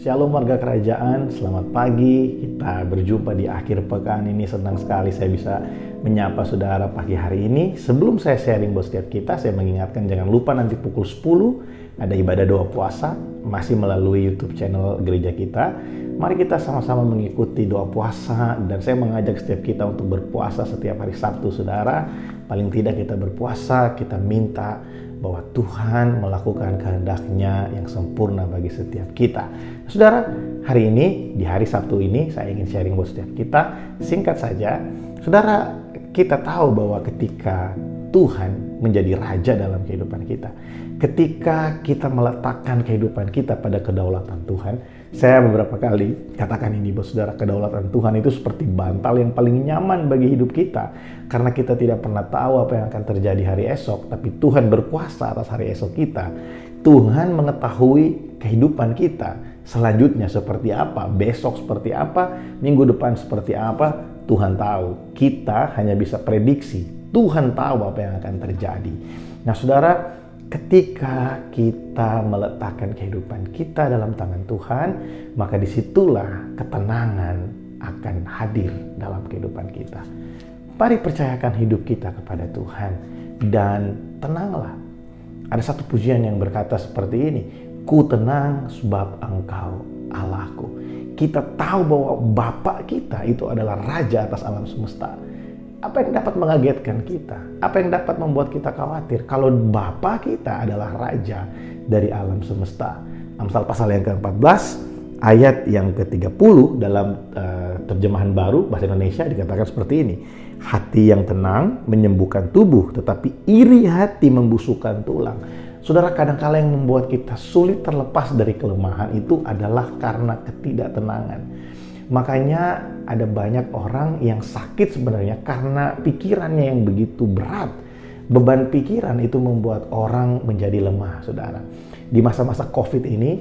Shalom warga kerajaan, selamat pagi. Kita berjumpa di akhir pekan ini. Senang sekali saya bisa menyapa saudara pagi hari ini. Sebelum saya sharing buat setiap kita, saya mengingatkan jangan lupa nanti pukul 10 ada ibadah doa puasa masih melalui YouTube channel gereja kita. Mari kita sama-sama mengikuti doa puasa, dan saya mengajak setiap kita untuk berpuasa setiap hari Sabtu, saudara. Paling tidak kita berpuasa, kita minta bahwa Tuhan melakukan kehendak-Nya yang sempurna bagi setiap kita. Saudara, hari ini, di hari Sabtu ini, saya ingin sharing buat setiap kita. Singkat saja, saudara, kita tahu bahwa ketika Tuhan menjadi Raja dalam kehidupan kita, ketika kita meletakkan kehidupan kita pada kedaulatan Tuhan, saya beberapa kali katakan ini buat saudara, kedaulatan Tuhan itu seperti bantal yang paling nyaman bagi hidup kita. Karena kita tidak pernah tahu apa yang akan terjadi hari esok, tapi Tuhan berkuasa atas hari esok kita. Tuhan mengetahui kehidupan kita selanjutnya seperti apa, besok seperti apa, minggu depan seperti apa, Tuhan tahu. Kita hanya bisa prediksi, Tuhan tahu apa yang akan terjadi. Nah saudara, ketika kita meletakkan kehidupan kita dalam tangan Tuhan, maka disitulah ketenangan akan hadir dalam kehidupan kita. Mari percayakan hidup kita kepada Tuhan dan tenanglah. Ada satu pujian yang berkata seperti ini, ku tenang sebab Engkau Allahku. Kita tahu bahwa Bapa kita itu adalah Raja atas alam semesta. Apa yang dapat mengagetkan kita? Apa yang dapat membuat kita khawatir? Kalau Bapa kita adalah Raja dari alam semesta. Amsal pasal yang ke-14, ayat yang ke-30 dalam terjemahan baru bahasa Indonesia dikatakan seperti ini. Hati yang tenang menyembuhkan tubuh, tetapi iri hati membusukkan tulang. Saudara, kadang-kala yang membuat kita sulit terlepas dari kelemahan itu adalah karena ketidaktenangan. Makanya ada banyak orang yang sakit sebenarnya karena pikirannya yang begitu berat. Beban pikiran itu membuat orang menjadi lemah, saudara. Di masa-masa COVID ini,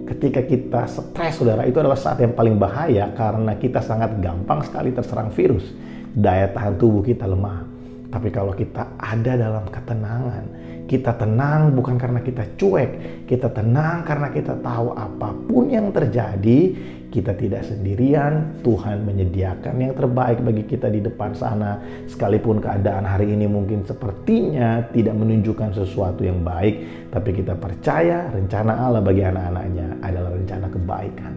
ketika kita stres, saudara, itu adalah saat yang paling bahaya karena kita sangat gampang sekali terserang virus. Daya tahan tubuh kita lemah. Tapi kalau kita ada dalam ketenangan, kita tenang bukan karena kita cuek, kita tenang karena kita tahu apapun yang terjadi, kita tidak sendirian. Tuhan menyediakan yang terbaik bagi kita di depan sana. Sekalipun keadaan hari ini mungkin sepertinya tidak menunjukkan sesuatu yang baik, tapi kita percaya rencana Allah bagi anak-anaknya adalah rencana kebaikan.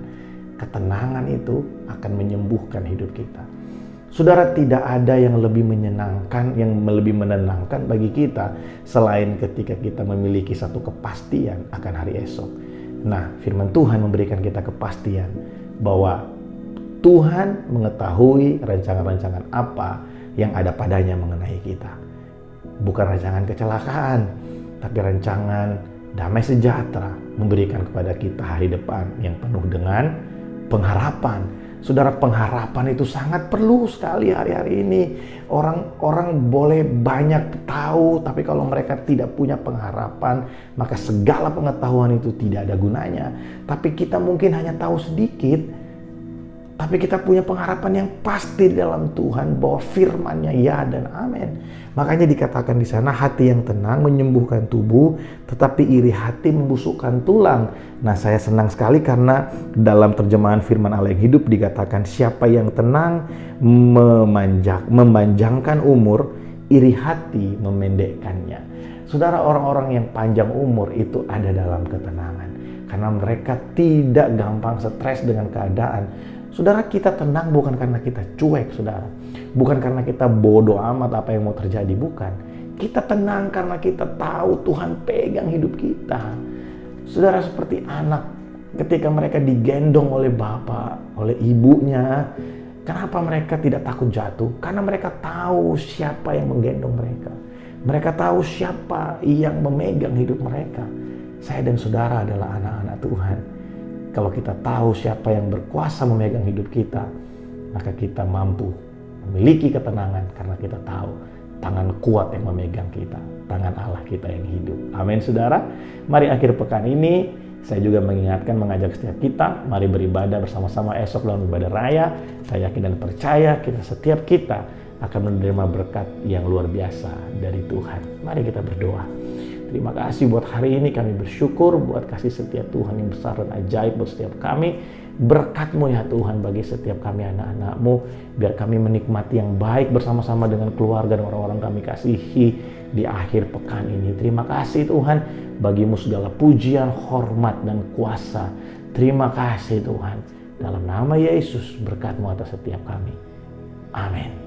Ketenangan itu akan menyembuhkan hidup kita. Saudara, tidak ada yang lebih menyenangkan, yang lebih menenangkan bagi kita selain ketika kita memiliki satu kepastian akan hari esok. Nah, firman Tuhan memberikan kita kepastian bahwa Tuhan mengetahui rancangan-rancangan apa yang ada padanya mengenai kita. Bukan rancangan kecelakaan, tapi rancangan damai sejahtera, memberikan kepada kita hari depan yang penuh dengan pengharapan. Saudara, pengharapan itu sangat perlu sekali hari-hari ini. Orang boleh banyak tahu, tapi kalau mereka tidak punya pengharapan, maka segala pengetahuan itu tidak ada gunanya. Tapi kita mungkin hanya tahu sedikit, tapi kita punya pengharapan yang pasti di dalam Tuhan bahwa firman-Nya ya dan amin. Makanya dikatakan di sana, hati yang tenang menyembuhkan tubuh, tetapi iri hati membusukkan tulang. Nah, saya senang sekali karena dalam terjemahan firman Allah yang hidup dikatakan, siapa yang tenang memanjangkan umur, iri hati memendekkannya. Saudara, orang-orang yang panjang umur itu ada dalam ketenangan karena mereka tidak gampang stres dengan keadaan. Saudara, kita tenang bukan karena kita cuek, saudara. Bukan karena kita bodoh amat apa yang mau terjadi, bukan. Kita tenang karena kita tahu Tuhan pegang hidup kita. Saudara, seperti anak ketika mereka digendong oleh bapak, oleh ibunya. Kenapa mereka tidak takut jatuh? Karena mereka tahu siapa yang menggendong mereka. Mereka tahu siapa yang memegang hidup mereka. Saya dan saudara adalah anak-anak Tuhan. Kalau kita tahu siapa yang berkuasa memegang hidup kita, maka kita mampu memiliki ketenangan karena kita tahu tangan kuat yang memegang kita, tangan Allah kita yang hidup. Amin, saudara. Mari akhir pekan ini saya juga mengingatkan, mengajak setiap kita, mari beribadah bersama-sama esok dalam ibadah raya. Saya yakin dan percaya setiap kita akan menerima berkat yang luar biasa dari Tuhan. Mari kita berdoa. Terima kasih buat hari ini, kami bersyukur buat kasih setia Tuhan yang besar dan ajaib buat setiap kami. Berkat-Mu ya Tuhan bagi setiap kami anak-anak-Mu, biar kami menikmati yang baik bersama-sama dengan keluarga dan orang-orang kami kasihi di akhir pekan ini. Terima kasih Tuhan, bagi-Mu segala pujian, hormat, dan kuasa. Terima kasih Tuhan. Dalam nama Yesus, berkat-Mu atas setiap kami. Amin.